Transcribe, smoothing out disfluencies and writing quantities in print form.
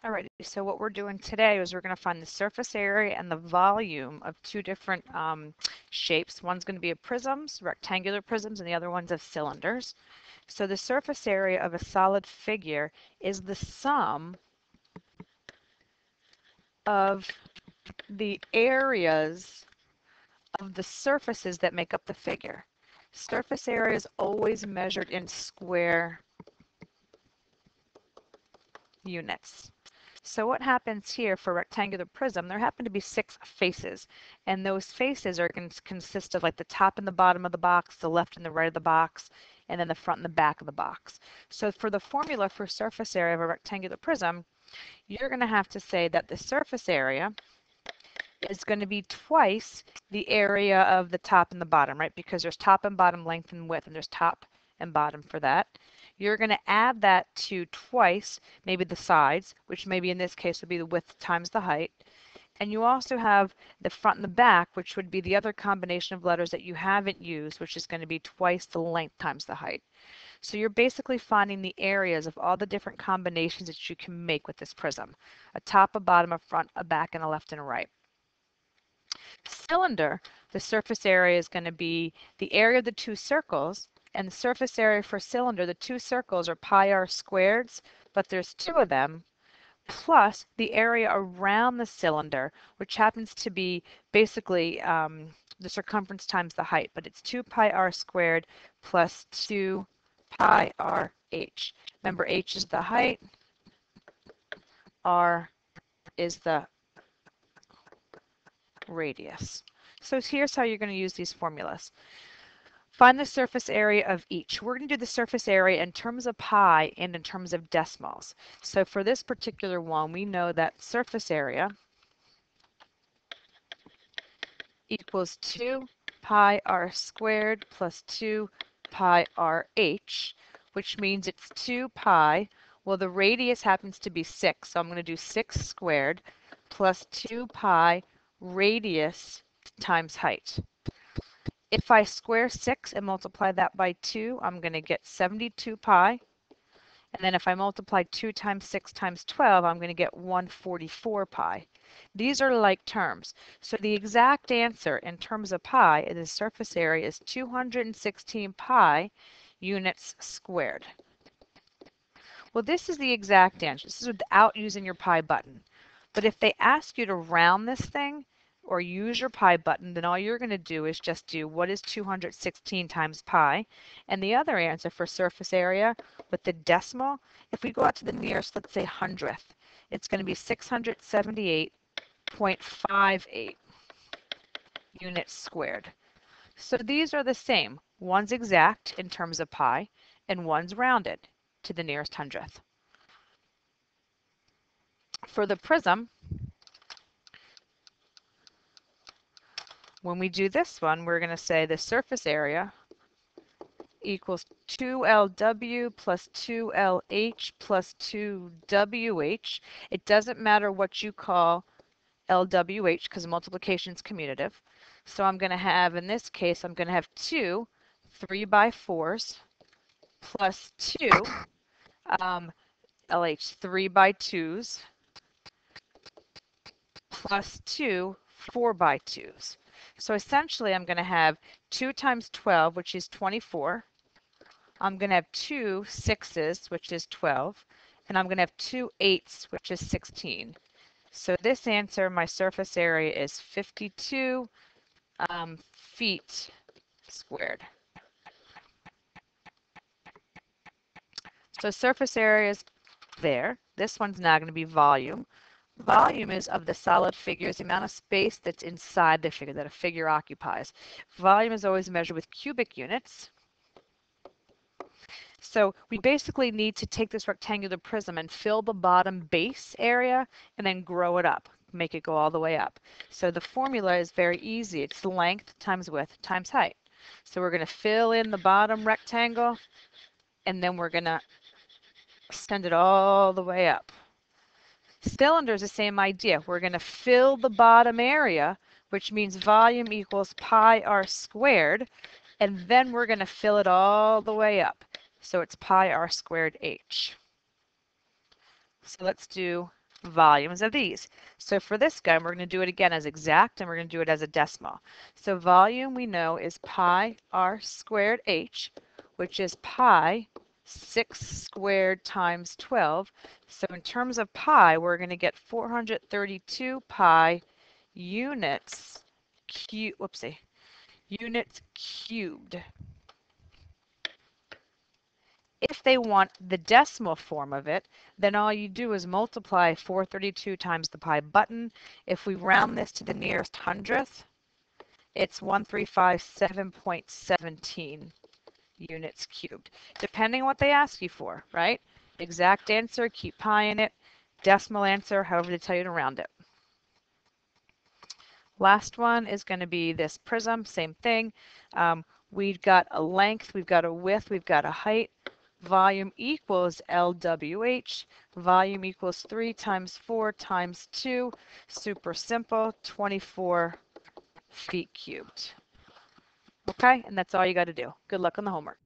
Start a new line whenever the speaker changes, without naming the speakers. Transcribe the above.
Alrighty, so what we're doing today is we're going to find the surface area and the volume of two different shapes. One's going to be of prisms, rectangular prisms, and the other one's of cylinders. So the surface area of a solid figure is the sum of the areas of the surfaces that make up the figure. Surface area is always measured in square units. So what happens here for rectangular prism, there happen to be 6 faces, and those faces are going to consist of like the top and the bottom of the box, the left and the right of the box, and then the front and the back of the box. So for the formula for surface area of a rectangular prism, you're going to have to say that the surface area is going to be twice the area of the top and the bottom, right? Because there's top and bottom length and width, and there's top and bottom for that. You're going to add that to twice, maybe the sides, which maybe in this case would be the width times the height. And you also have the front and the back, which would be the other combination of letters that you haven't used, which is going to be twice the length times the height. So you're basically finding the areas of all the different combinations that you can make with this prism. A top, a bottom, a front, a back, and a left and a right. Cylinder, the surface area is going to be the area of the two circles, and the surface area for cylinder, the two circles are pi r squareds, but there's 2 of them, plus the area around the cylinder, which happens to be basically the circumference times the height, but it's 2 pi r squared plus 2 pi r h. Remember, h is the height, r is the radius. So here's how you're going to use these formulas. Find the surface area of each. We're going to do the surface area in terms of pi and in terms of decimals. So for this particular one, we know that surface area equals 2 pi r squared plus 2 pi r h, which means it's 2 pi. Well, the radius happens to be 6, so I'm going to do 6 squared plus 2 pi radius times height. If I square 6 and multiply that by 2, I'm going to get 72 pi. And then if I multiply 2 times 6 times 12, I'm going to get 144 pi. These are like terms. So the exact answer in terms of pi in the surface area is 216 pi units squared. Well, this is the exact answer. This is without using your pi button. But if they ask you to round this thing or use your pi button, then all you're going to do is just do what is 216 times pi. And the other answer for surface area with the decimal, if we go out to the nearest, let's say 100th, it's going to be 678.58 units squared. So these are the same. One's exact in terms of pi, and one's rounded to the nearest 100th. For the prism, when we do this one, we're going to say the surface area equals 2LW plus 2LH plus 2WH. It doesn't matter what you call LWH because multiplication is commutative. So I'm going to have, in this case, I'm going to have 2 3x4s plus 2 LH 3x2s plus 2 4x2s. So essentially I'm going to have 2 times 12, which is 24. I'm going to have 2 6s, which is 12. And I'm going to have 2 8s, which is 16. So this answer, my surface area is 52 feet squared. So surface area is there. This one's now going to be volume. Volume is of the solid figure, is the amount of space that's inside the figure, that a figure occupies. Volume is always measured with cubic units. So we basically need to take this rectangular prism and fill the bottom base area and then grow it up, make it go all the way up. So the formula is very easy. It's length times width times height. So we're going to fill in the bottom rectangle and then we're going to send it all the way up. Cylinder is the same idea. We're going to fill the bottom area, which means volume equals pi r squared, and then we're going to fill it all the way up. So it's pi r squared h. So let's do volumes of these. So for this guy, we're going to do it again as exact, and we're going to do it as a decimal. So volume we know is pi r squared h, which is pi 6 squared times 12. So in terms of pi, we're going to get 432 pi units units cubed. If they want the decimal form of it, then all you do is multiply 432 times the pi button. If we round this to the nearest hundredth, it's 1357.17 units cubed, depending on what they ask you for, right? Exact answer, keep pi in it. Decimal answer, however they tell you to round it. Last one is going to be this prism, same thing. We've got a length, we've got a width, we've got a height. Volume equals LWH. Volume equals 3 times 4 times 2. Super simple, 24 feet cubed. Okay, and that's all you got to do. Good luck on the homework.